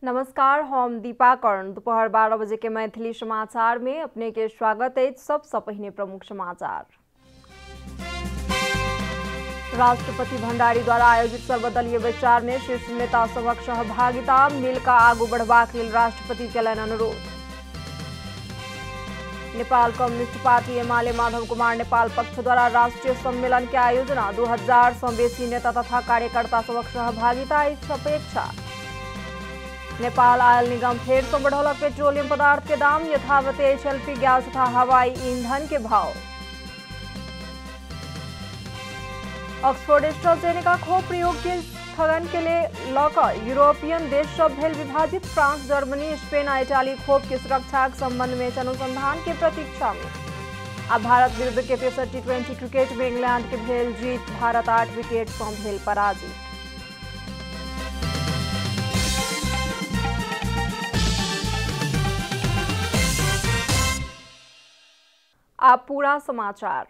नमस्कार, हम दीपा कर्ण। दोपहर 12 बजे के मैथिली समाचार में अपने के स्वागत है। सबसे पहले प्रमुख समाचार। राष्ट्रपति भण्डारी द्वारा आयोजित सर्वदलीय बैसार में शीर्ष नेता सभक सहभागिता, मिलकर आगू बढ़बाक लेल राष्ट्रपति केलनि अनुरोध। नेपाल कम्युनिस्ट पार्टी एमाले माधव कुमार नेपाल पक्ष द्वारा राष्ट्रीय सम्मेलन के आयोजना, 2000 से बेसी नेता तथा कार्यकर्ता सभक सहभागिता अछि अपेक्षा। नेपाल आयल निगम फेर से बढ़ौलक पेट्रोलियम पदार्थ के दाम, यथावत एचएलपी गैस तथा हवाई ईंधन के भाव। ऑक्सफोर्ड एस्ट्राजेनेका खोप प्रयोग के स्थगन के लिए लकर यूरोपियन देश सब भेल विभाजित। फ्रांस, जर्मनी, स्पेन आ इटाली खोप के सुरक्षा के संबंध में अनुसंधान के प्रतीक्षा में। अब भारत विरुद्ध के तेसर टी20 क्रिकेट में इंग्लैंड के भेल जीत, भारत 8 विकेट से भेल पराजित। आप पूरा समाचार।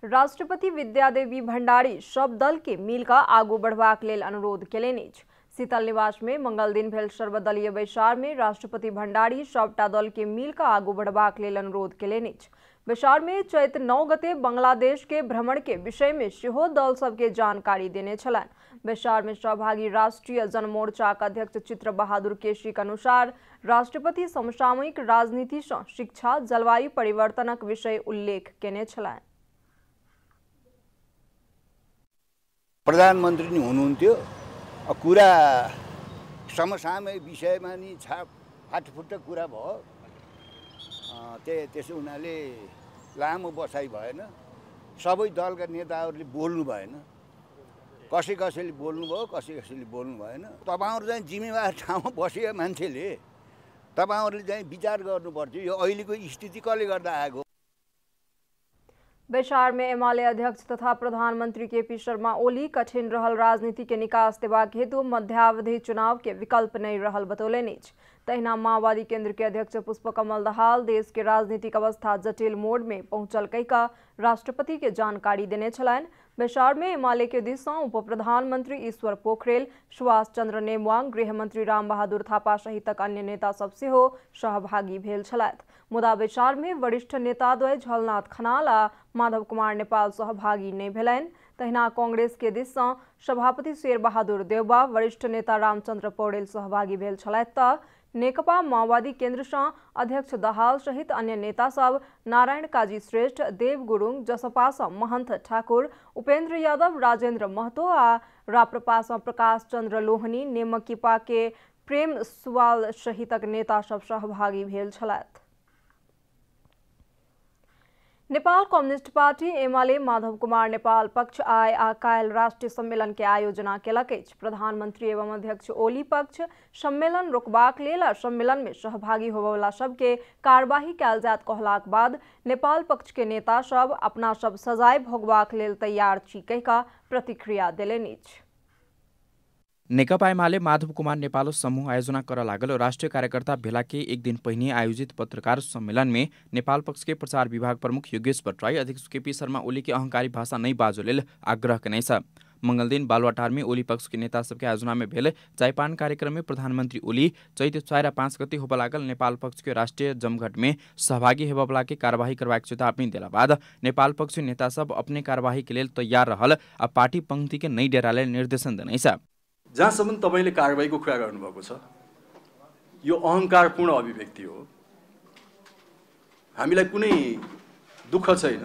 राष्ट्रपति विद्यादेवी भण्डारी सब दल के मिलकर आगू बढ़बाक लेल अनुरोध केलनि अछि। शीतल निवास में मंगल दिन भेल सर्वदलीय बैसार में राष्ट्रपति भण्डारी सबटा दल के मिलकर आगू बढ़बाक लेल अनुरोध केलनि अछि। बैसार में चैत 9 गते बांग्लादेश के भ्रमण के विषय में सेहो दल सबके जानकारी देने छलनि। बैसार में सहभागी राष्ट्रीय जनमोर्चा के अध्यक्ष चित्र बहादुर केसी के अनुसार राष्ट्रपति समसामयिक राजनीति से शिक्षा, जलवायु परिवर्तनक विषय उल्लेख केने छलनि। प्रधानमन्त्री नि हुनुहुन्थ्यो, कुरा समसामयिक विषयमा नि फाटफुट कुरा भयो। त्यसो हुनाले लामो बसाइ भएन, सबै दलका नेताहरूले बोल्नु भएन, कसैले बोल्नुभयो, कसैले बोल्नु भएन। तपाईहरु चाहिँ जिम्मेवार ठाउँमा बसेका मान्छेले तपाईहरुले चाहिँ विचार गर्नुपर्छ, यो अहिलेको स्थिति कसले गर्दा आएको। बैसार में एमाले अध्यक्ष तथा प्रधानमंत्री केपी शर्मा ओली कठिन रहल राजनीति के निकास देबाक हेतु मध्यावधि चुनाव के विकल्प नहीं रहल बतौलनि अछि। तहिना माओवादी केंद्र के अध्यक्ष पुष्पकमल दाहाल देश के राजनीतिक अवस्था जटिल मोड़ में पहुंचल कहिका राष्ट्रपति के जानकारी देने छलनि। बैसार में एमाले के दिस से उप प्रधानमंत्री ईश्वर पोखरेल, सुभाष चंद्र नेमवांग, गृह मंत्री राम बहादुर थापा सहितक अन्य नेता सब सेहो सहभागी भेल छलथि। मुदा बैसार में वरिष्ठ नेता द्वय झलनाथ खनाल आ माधव कुमार नेपाल सहभागी नहीं भेलनि। तहिना कांग्रेस के दिस से सभापति शेर बहादुर देउबा, वरिष्ठ नेता रामचंद्र पौडेल सहभागी भेल छलथि त नेकपा माओवादी केंद्र से अध्यक्ष दाहाल सहित अन्य नेता सब नारायण काजी श्रेष्ठ, देव गुरुङ, जसपा से महंत ठाकुर, उपेंद्र यादव, राजेंद्र महतो आ राप्रपा से प्रकाश चंद्र लोहनी, नेमकीपा के प्रेम सुवाल सहितक नेता सब सहभागी भेल छलथि। नेपाल कम्युनिस्ट पार्टी एमाले माधव कुमार नेपाल पक्ष आय आ काल्हि राष्ट्रीय सम्मेलन के आयोजना केलक अछि। प्रधानमंत्री एवं अध्यक्ष ओली पक्ष सम्मेलन रोकबाक लेल आ सम्मेलन में सहभागी होबयवला सबके कार्यवाही कयल जायत कहलाक बाद नेपाल पक्ष के नेता सब अपना सब सजाय भोगबाक लेल तैयार छी कहिका प्रतिक्रिया देलनि अछि। नेकपा एमाले माधव कुमार नेपाल समूह आयोजना कर लागल राष्ट्रीय कार्यकर्ता भेला के एक दिन पहिने आयोजित पत्रकार सम्मेलन में नेपाल पक्ष के प्रचार विभाग प्रमुख योगेश भट्टराई, अध्यक्ष केपी शर्मा ओली के अहंकारी भाषा नहीं बाजो लेल आग्रह केने छ। मंगल दिन बालुवाटार में ओली पक्ष के नेता सबके आयोजना में भेल चायपान कार्यक्रम में प्रधानमंत्री ओली चैत 4 आ 5 गते होब लागल नेपाल पक्ष के राष्ट्रीय जमघट में सहभागी हेबवला के कार्यवाही करबाक चेतावनी देला बाद नेपाल पक्ष नेता सब अपने कार्यवाही के लेल तैयार रहल आ पार्टी पंक्ति के नहीं डेरा लेल निर्देशन देने छ। जहाँसम्म तपाईले कारबाहीको कुरा गर्नुभएको छ, यो अहंकारपूर्ण अभिव्यक्ति हो। हामीलाई कुनै दुःख छैन,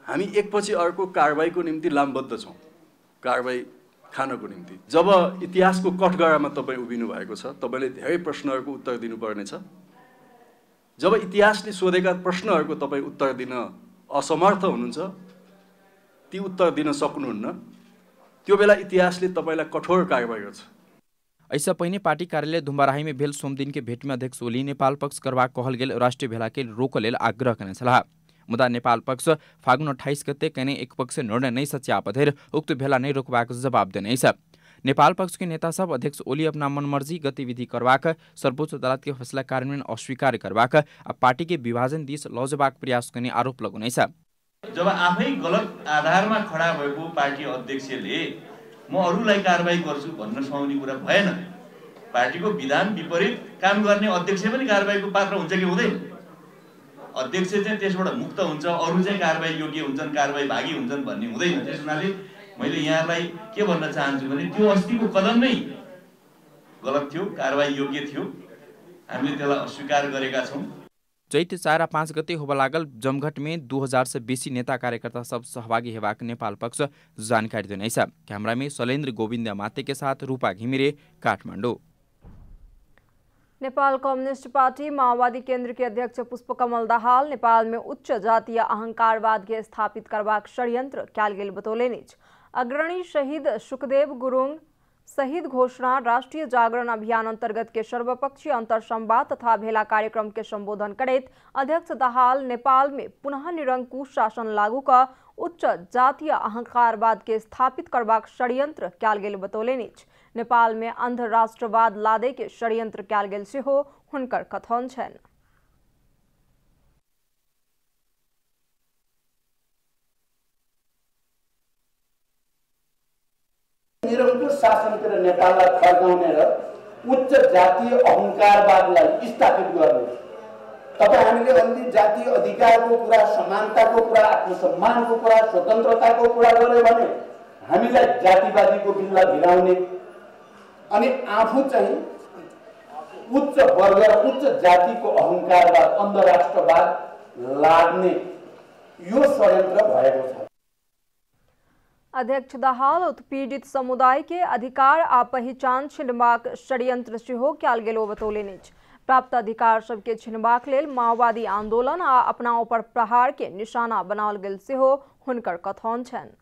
हामी एकपछि अर्को कारबाहीको निम्ति लामबद्ध छौं, कारबाही खानको निम्ति। जब इतिहासको कठघरामा तपाई उभिनु भएको छ, तपाईले धेरै प्रश्नहरूको उत्तर दिनुपर्ने छ। जब इतिहासले सोधेका प्रश्नहरूको तपाई उत्तर दिन असमर्थ हुनुहुन्छ, ती उत्तर दिन सक्नुहुन्न, त्यो बेला इतिहासले तपाईलाई कठोर कारबाही गर्छ। ऐसा पहिने पार्टी कार्यालय धुम्बाराही में भेल सोमदिन के भेट में अध्यक्ष ओली नेपाल पक्ष करबाक कहल गेल राष्ट्रीय भेला के रोक लेल आग्रह केने छलाह। मुदा नेपाल पक्ष फागुन 28 गते कने एक पक्ष निर्णय नहीं सच्यापधेर उक्त भेला नहीं रोकबाक जवाब देने छ। नेपाल पक्ष के नेता सब अध्यक्ष ओली अपना मनमर्जी गतिविधि करबाक, सर्वोच्च अदालत के फैसला कार्यान्वयन अस्वीकार करबाक आ पार्टी के विभाजन दिस लजबाक प्रयास गर्ने आरोप लगाउने छ। जब आफै गलत आधारमा खडा भएको पार्टी अध्यक्षले म अरूलाई कारबाही गर्छु भन्न सुहाउने कुरा भएन। पार्टीको विधान विपरीत काम गर्ने अध्यक्ष पनि कारबाहीको पात्र हुन्छ कि हुँदैन? अध्यक्ष चाहिँ त्यसबाट मुक्त हुन्छ, अरू चाहिँ कारबाही योग्य हुन्छन्, कारबाही भागी हुन्छन् भन्ने हुँदैन। त्यस हुनाले मैले यहाँलाई के भन्न चाहन्छु भने त्यो अस्तिको कदम नै गलत थियो, कारबाही योग्य थियो। हामीले त्यसलाई अस्वीकार गरेका छौँ। चैत 4 आ 5 गते होबा लागल जमघट में 2000 से बेसी नेता कार्यकर्ता सब सहभागी हेबाक नेपाल पक्ष जानकारी देने छ। कैमरा में शैलेन्द्र गोविंद माते के साथ रूपा घिमिरे, काठमाडौँ। नेपाल कम्युनिस्ट पार्टी माओवादी केंद्र के अध्यक्ष पुष्पकमल दाहाल नेपाल में उच्च जातीय अहंकारवाद के स्थापित करबाक षड्यंत्र कैल गेल बतौले निज। अग्रणी शहीद सुखदेव गुरुङ शहीद घोषणा राष्ट्रीय जागरण अभियान अंतर्गत के सर्वपक्षीय अंतरसंवाद तथा भेला कार्यक्रम के संबोधन करत अध्यक्ष दाहाल नेपाल में पुनः निरंकुश शासन लागू का उच्च जातीय अहंकारवाद के स्थापित करबाक षड्यंत्र कैल गेल बतौले निज। नेपाल में अंध राष्ट्रवाद लादे के षड्यंत्र कैल गेल सेहो हुनकर कथन छन्। निरंकुश शासनतिर नेपाललाई फर्काउने र उच्च जातीय अहंकारवादलाई स्थापित गर्ने। तपाईं हामीले अलि जातीय अधिकारको कुरा, समानताको कुरा, आत्मसम्मानको कुरा, स्वतन्त्रताको कुरा गर्यो भने हामीलाई जातिवादीको बिल्ला भिराउने अनि आफू चाहिँ उच्च वर्ग र उच्च जातिको अहंकारवाद, अन्धराष्ट्रवाद लाड्ने यो षड्यन्त्र भएको छ। अध्यक्ष दाहाल उत्पीड़ित समुदाय के अधिकार आ पहचान छिनबाक षड्यंत्र सेहो कैल गेलो बतौले निज। प्राप्त अधिकार सबके छिनबाक लेल माओवादी आंदोलन आ अपनाओं पर प्रहार के निशाना बनाओल गेल सेहो हुनकर कथन छन्।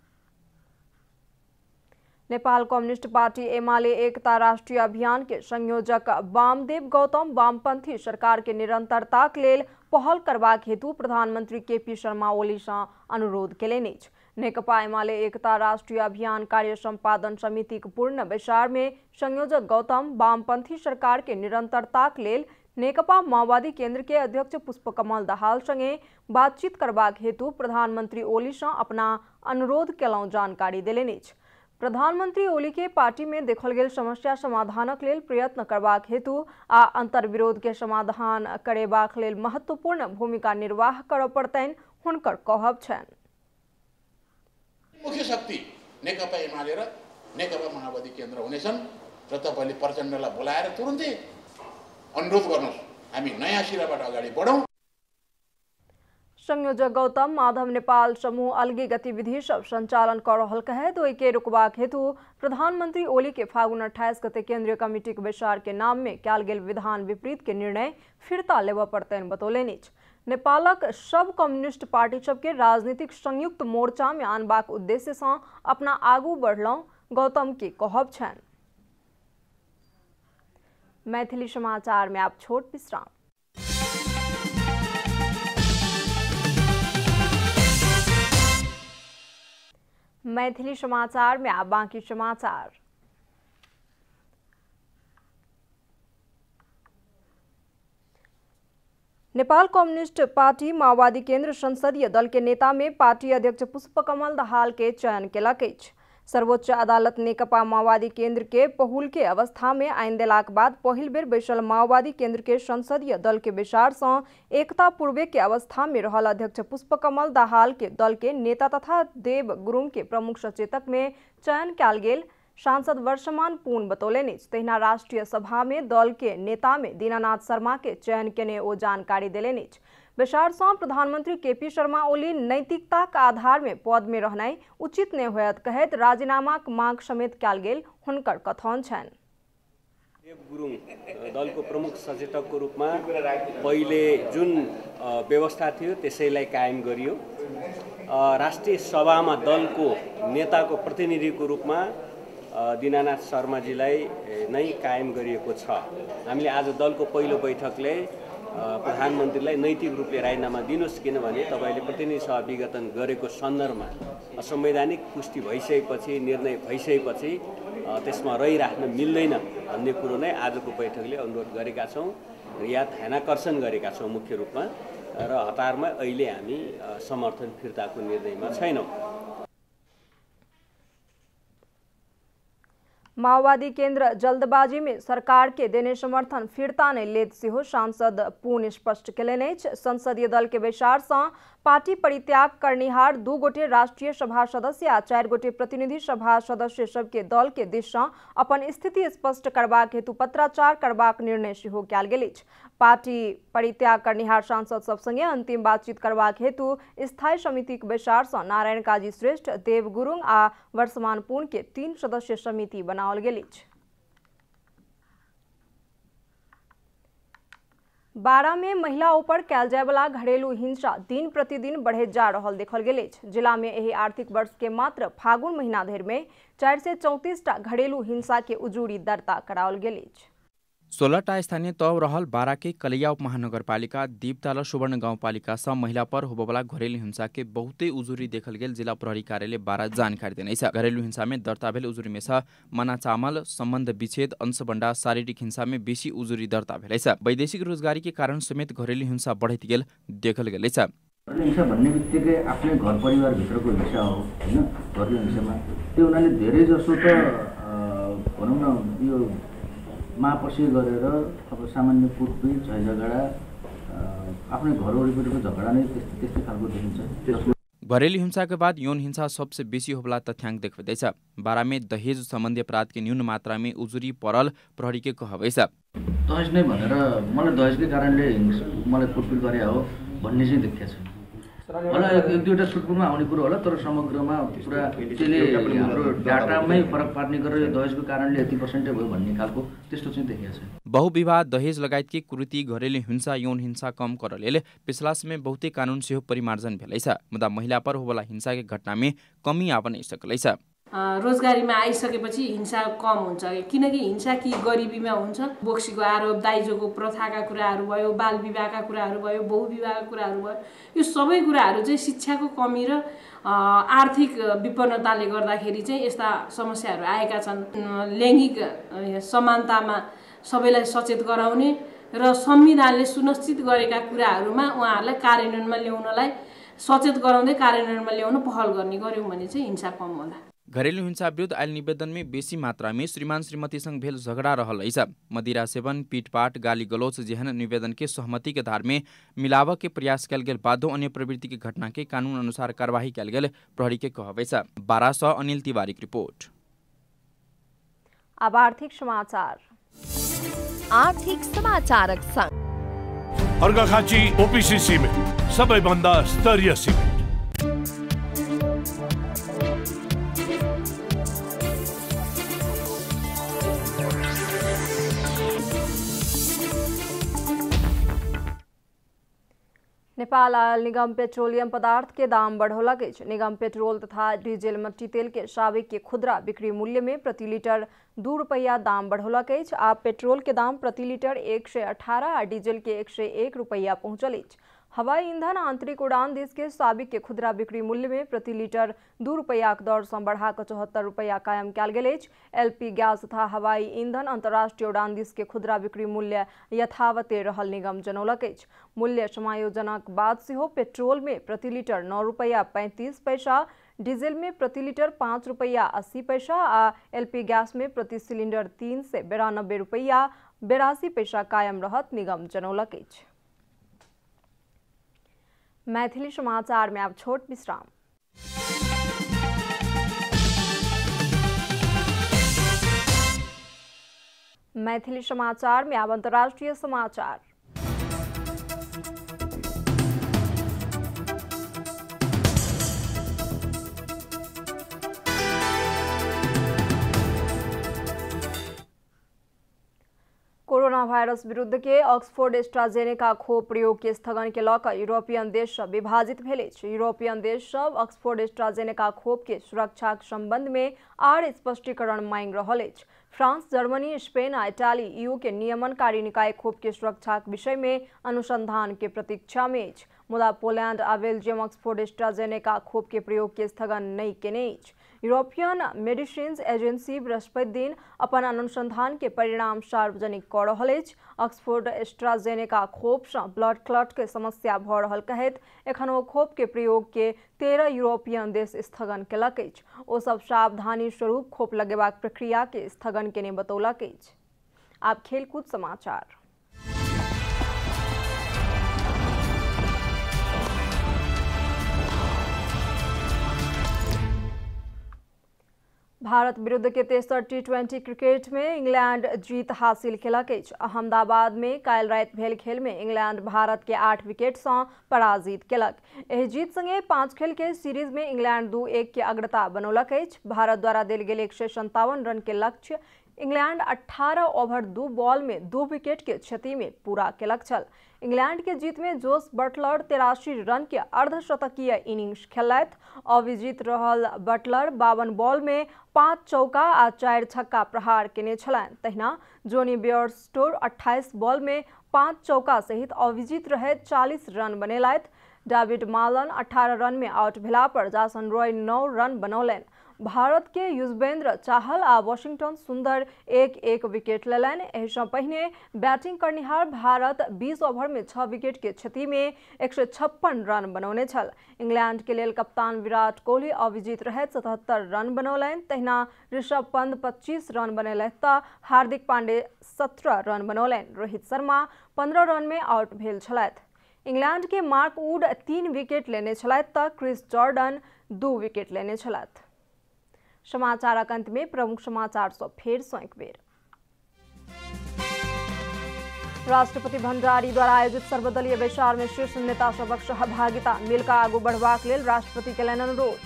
नेपाल कम्युनिस्ट पार्टी एमाले एकता राष्ट्रीय अभियान के संयोजक वामदेव गौतम वामपंथी सरकार के निरंतरताक लेल पहल करबाक हेतु प्रधानमंत्री केपी शर्मा ओली सँ अनुरोध केले निज। नेकपा एमाले एकता राष्ट्रीय अभियान कार्य संपादन समिति पूर्ण बैसार में संयोजक गौतम वामपंथी सरकार के निरंतरताक लेल नेकपा माओवादी केंद्र के अध्यक्ष पुष्पकमल दाहाल संगे बातचीत करबाक हेतु प्रधानमंत्री ओली सँ अपना अनुरोध केलौं जानकारी देले निज। प्रधानमंत्री ओली के पार्टी में देखल गेल समस्या समाधानक लेल प्रयत्न करबाक हेतु आ अंतर्विरोध के समाधान करेबाक लेल महत्वपूर्ण भूमिका निर्वाह करऽ पड़तैन हुनकर कहब छनि। मुख्य शक्ति नेकपा एमाले र नेकपा माओवादी केन्द्र हुनेछन् र तपाईले प्रचण्डलाई बोलाएर तुरुन्तै अनुरोध गर्नुहोस्, हामी नयाँ सिराबाट अगाडि बढौं। संयोजक गौतम माधव नेपाल समूह अलगी गतिविधि सब संचालन कर रहल कहे तो के रुकबाक हेतु प्रधानमंत्री ओली के फागुन 28 गते केंद्रीय कमिटी के बैसार के नाम में कैल गेल विधान विपरीत के निर्णय फिरता लेवा पड़तैन बतौले निज। नेपालक सब कम्युनिस्ट पार्टी सबके राजनीतिक संयुक्त मोर्चा में आनबाक उद्देश्य से अपना आगू बढ़लौं गौतम के कहब छन्। मैथिली समाचार में आप छोट विश्राम। मैथिली समाचार में आप बाकी समाचार। नेपाल कम्युनिस्ट पार्टी माओवादी केंद्र संसदीय दल के नेता में पार्टी अध्यक्ष पुष्पकमल दाहाल के चयन केलक अछि। सर्वोच्च अदालत नेकपा माओवादी केंद्र के पहुल के अवस्था में आइन देलाक बाद पहिल बेर बैसल माओवादी केंद्र के संसदीय दल के बैसार सँ एकता पूर्वे के अवस्था में रहल अध्यक्ष पुष्पकमल दाहाल के दल के नेता तथा देव गुरुङ के प्रमुख सचेतक में चयन कैल गेल सांसद वर्षमान पूर्ण बतौले निज। तहिना राष्ट्रीय सभा में दल के नेता में दीनानाथ शर्मा के चयन केने ओ जानकारी देले निज। बैसार सँ प्रधानमंत्री केपी शर्मा ओली नैतिकता का आधार में पद में रहनाइ उचित नहीं होयत कहत राजीनामा मांग समेत कैल गेल हुनकर कथन छन्। देव गुरुङ दलको प्रमुख सचेतकको रूपमा पहिले जुन व्यवस्था थियो त्यसैलाई कायम गरियो। राष्ट्रिय सभामा दलको नेताको प्रतिनिधिको रूपमा दीनानाथ शर्माजीलाई नै कायम गरिएको छ। हामीले आज दलको पहिलो बैठकले प्रधानमन्त्रीलाई नैतिक रूपले राजीनामा दिनुहोस्, किनभने तपाईले प्रतिनिधि सभा विघटन गरेको सन्दर्भमा असंवैधानिक पुष्टि भइसकेपछि, निर्णय भइसकेपछि त्यसमा रहिराख्न मिल्दैन भन्ने कुरो नै आजको बैठकले अनुरोध गरेका छौँ र या ध्यानाकर्षण गरेका छौँ मुख्य रूपमा, र हतारमा अहिले हामी समर्थन फिर्ताको निर्णयमा छैनौँ। माओवादी केंद्र जल्दबाजी में सरकार के देने समर्थन फिरता नहीं लेत से हो सांसद पूर्ण स्पष्ट केलनि अछि। संसदीय दल के बैसार से पार्टी परित्याग करनिहार 2 गोटे राष्ट्रीय सभा सदस्य आ 4 गोटे प्रतिनिधि सभा सदस्य सबके दल के दिस से अपन स्थिति स्पष्ट करबाक हेतु पत्राचार करबाक निर्णय सेहो कयल गेल अछि। पार्टी परित्याग करनिहार सांसद सब संगे अंतिम बातचीत करबाक हेतु स्थायी समिति के बैसार से नारायण काजी श्रेष्ठ, देव गुरुङ आ वर्षमान पूर्ण के 3 सदस्य समिति बनाओल गेल अछि। बारा में महिला ऊपर कयल जाय वाला घरेलू हिंसा दिन प्रतिदिन बढ़े जा रहल देखल गेल अछि। जिला में एही आर्थिक वर्ष के मात्र फागुन महीना धरि में 434 टा घरेलू हिंसा के उजूरी दर्ता कराओल गेल अछि। 16 टा स्थानीय तह रहल बारा के कलैया उप महानगरपालिका, दीपताल सुवर्ण गाउँपालिका सब महिला पर होबवला घरेलू हिंसा के बहुते उजुरी देखल गेल जिला प्रहरी कार्यालय बारा जानकारी देने छ। घरेलू हिंसा में दर्ता भेल उजुरी में छ मना चामल, सम्बन्ध विच्छेद, अंशबण्डा, शारीरिक हिंसा में बेसी उजुरी दर्ता भेल छ। वैदेशिक रोजगारी के कारण समेत घरेलू हिंसा बढ़त गेल देखल गेल छ। हिंसा भन्ने बित्तिकै आफ्नै घर परिवार भित्रको हिंसा हो हैन। घरेलु हिंसामा त्यो उनीहरूले धेरै जसो त भनौँ न यो मापसी गरेर अब सामान्य कुटपिट, झैझगडा, आफ्नै घर वरिपरिको झगडा नै त्यस्तै खालको देखिन्छ। घरेलू हिंसा के बाद यौन हिंसा सबसे बेसी होबला तथ्याङ्क देखबैछ। बारा में दहेज सम्बन्धी अपराध के न्यून मात्रा में उजुरी परल प्रहरी के कहबैछ। दहेज नै भनेर मलाई दहेजकै कारणले मलाई कुटपिट गरे हो भन्ने चाहिँ देखिएको छ। होला एक दुईवटा छुटपुटमा आउने कुरो होला, तर समग्रमा पुरा त्यसले हाम्रो डाटामै फरक पार्ने गरेर दहेजको कारणले यति पर्सेन्ट भयो भन्ने खालको त्यस्तो चाहिँ देखिएको छ। बहुविवाह, दहेज लगायत की कुरीति, घरेलू हिंसा, यौन हिंसा कम करले पिछला समय बहुते कानून सेहो परिमार्जन भेलैछ। मुदा महिला पर होबला हिंसा के घटना में कमी आवन सकलैछ। रोजगारीमा आइसकेपछि हिंसा कम हुन्छ, किनकि हिंसा कि गरिबीमा हुन्छ। बोक्सीको आरोप, दाइजोको प्रथाका कुराहरू भयो, बाल विवाहका कुराहरू भयो, बहुविवाहका कुराहरू भयो, यो सबै कुराहरू चाहिँ शिक्षाको कमी र आर्थिक विपन्नताले गर्दाखेरि चाहिँ यस्ता समस्याहरू आएका छन्। लैङ्गिक समानतामा सबैलाई सचेत गराउने र संविधानले सुनिश्चित गरेका कुराहरूमा उहाँहरूलाई कार्यान्वयनमा ल्याउनलाई सचेत गराउँदै कार्यान्वयनमा ल्याउन पहल गर्ने गर्यौँ भने चाहिँ हिंसा कम होला। घरेलू हिंसा विरुद्ध आयल निवेदन में बेसी मात्रा में श्रीमान श्रीमती संग भेल झगड़ा रहल है। मदिरा सेवन, पीटपाट, गाली गलौच जेहन निवेदन के सहमति के धार में मिलाव के प्रयास कल गेल बादो अन्य प्रवृत्ति के घटना के कानून अनुसार कार्यवाही कल गेल प्रहरी के कहबैछ। 1200 अनिल तिवारी की रिपोर्ट। अब आर्थिक समाचार। आर्थिक समाचारक संग अर्घाखाँची ओपीसी सिमेन्ट सबैभन्दा स्तरीय सिमेन्ट। नेपाल आयल निगम पेट्रोलियम पदार्थ के दाम बढ़ौलक अछि। निगम पेट्रोल तथा डीजल मट्टी तेल के साबिक के खुदरा बिक्री मूल्य में प्रति लीटर 2 रुपया दाम बढ़ौलक अछि। आब पेट्रोल के दाम प्रति लीटर 118 आ डीजल के 101 रुपया पहुंचल अछि। हवाई ईंधन आंतरिक उड़ान देश के साबिक के खुदरा बिक्री मूल्य में प्रति लीटर 2 रुपया के दर से बढ़ा 74 रुपया कायम कयल गेल अछि। एलपी गैस तथा हवाई ईंधन अंतर्राष्ट्रीय उड़ान देश के खुदरा बिक्री मूल्य यथावते रहल निगम जनौलक अछि। मूल्य समायोजनक बाद सेहो पेट्रोल में प्रति लीटर 9 रुपया 35 पैसा, डीजल में प्रति लीटर 5 रुपया 80 पैसा आ एलपी गैस में प्रति सिलिंडर 3 से 92 रुपया 82 पैसा कायम रहत निगम जनौलक अछि। मैथिली समाचार में अब छोट विश्राम। मैथिली समाचार में अब अंतर्राष्ट्रीय समाचार। कोरोना वायरस विरुद्ध के ऑक्सफोर्ड एस्ट्राजेनेका खोप प्रयोग के स्थगन के लऽ कऽ यूरोपियन देश सब विभाजित भेल अछि। यूरोपियन देश सब ऑक्सफोर्ड एस्ट्राजेनेका खोप के सुरक्षाक संबंध में आर स्पष्टीकरण मांग रहल अछि। फ्रांस, जर्मनी, स्पेन आ इटाली ईयू के नियमनकारी निकाय खोप के सुरक्षाक विषय में अनुसंधान के प्रतीक्षा में अछि। मुदा पोलैंड आ बेल्जियम ऑक्सफोर्ड एस्ट्राजेनेका खोप के प्रयोग के स्थगन नहीं केने अछि। यूरोपियन मेडिसिन्स एजेंसी बृहस्पति दिन अपन अनुसंधान के परिणाम सार्वजनिक कर रहल अछि। ऑक्सफोर्ड एस्ट्राजेनेका खोप से ब्लड क्लॉट के समस्या भ रहल कहैत एखन ओ खोप के प्रयोग के 13 यूरोपियन देश स्थगन केलक अछि। ओ सब सावधानी स्वरूप खोप लगेबाक प्रक्रिया के स्थगन केने बतौलक अछि। आब खेलकूद समाचार। भारत विरुद्ध के तेसर T20 क्रिकेट में इंग्लैंड जीत हासिल केलक अछि। अहमदाबाद में काल्हि राति भेल खेल में इंग्लैंड भारत के 8 विकेट से पराजित केलक। एहि जीत संगे 5 खेल के सीरीज में इंग्लैंड 2-1 के अग्रता बनौलक अछि। भारत द्वारा देल गेल 157 रन के लक्ष्य इंग्लैंड 18 ओवर 2 बॉल में 2 विकेट के क्षति में पूरा केलक छल। इंग्लैंड के जीत में जोस बटलर 83 रन के अर्धशतकीय इनिंग्स खेललथि। अविजित रहल बटलर 52 बॉल में 5 चौका आ 4 छक्का प्रहार केने छलनि। तहिना जोनी बेयरस्टो 28 बॉल में 5 चौका सहित अविजित रहैत 40 रन बनेलथि। डेविड मालन 18 रन में आउट भेला पर जासन रॉय 9 रन बनौलनि। भारत के युजवेंद्र चाहल आ वाशिंगटन सुंदर 1-1 विकेट लेलनि। एहि सँ पहिने बैटिंग करनिहार भारत 20 ओवर में 6 विकेट के क्षति में 156 रन बनौने छल। इंग्लैंड के लेल कप्तान विराट कोहली अविजित रहैत 77 रन बनौलनि। तहिना ऋषभ पंत 25 रन बनेलथि तऽ हार्दिक पांडे 17 रन बनौलनि। रोहित शर्मा 15 रन में आउट भेल छलथि। इंग्लैंड के मार्क वुड 3 विकेट लेने छलथि तऽ क्रिस जॉर्डन 2 विकेट लेने छलथि। समाचारक अंत में प्रमुख समाचार सब फेर सँ एक बेर। राष्ट्रपति भण्डारी द्वारा आयोजित सर्वदलीय बैसार में शीर्ष नेता सबक सहभागिता मिलकर आगू बढ़बाक लेल राष्ट्रपति केलनि अनुरोध।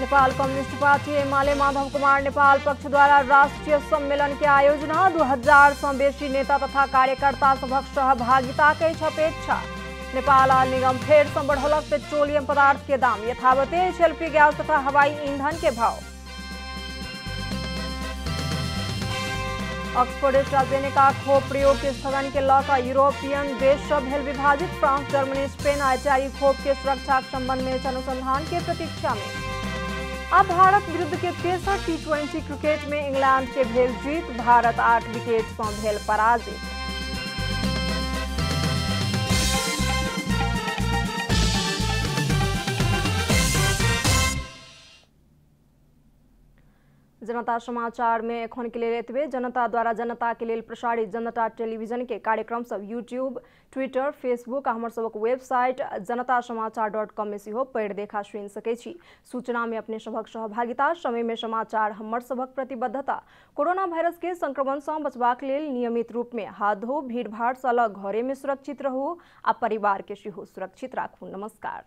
नेपाल कम्युनिस्ट पार्टी एमाले माधव कुमार नेपाल पक्ष द्वारा राष्ट्रीय सम्मेलन के आयोजना 2000 से बेसी नेता तथा कार्यकर्ता सबक सहभागिता के अपेक्षा। नेपाल आल निगम फेर सँ बढ़ौलक पेट्रोलियम पदार्थ के दाम यथावते एलपी गैस तथा हवाई ईंधन के भाव। ऑक्सफोर्ड एस्ट्राजेनेका खोप प्रयोग के स्थगन के लऽ कऽ यूरोपियन देश सब भेल विभाजित। फ्रांस, जर्मनी, स्पेन आ इटली खोप के सुरक्षा के संबंध में अनुसंधान के प्रतीक्षा में। अब भारत विरुद्ध के तेसर T20 क्रिकेट में इंग्लैंड के भेल जीत। भारत 8 विकेट सँ भेल पराजित। जनता समाचार में एखन के लिए एतबे। जनता द्वारा जनता के लिए प्रसारित जनता टेलीविजन के कार्यक्रम सब यूट्यूब, ट्विटर, फेसबुक आ हमर सबक वेबसाइट janatasamaachar.com में सेहो पढ़ि देखा सुनि सकै छी। सूचना में अपने सबक सहभागिता, समय में समाचार हमर सबक प्रतिबद्धता। कोरोना वायरस के संक्रमण से बचबाक लेल नियमित रूप में हाथ धो, भीड़ भाड़ से अलग घरे में सुरक्षित रहू आ परिवार के सेहो सुरक्षित राखू। नमस्कार।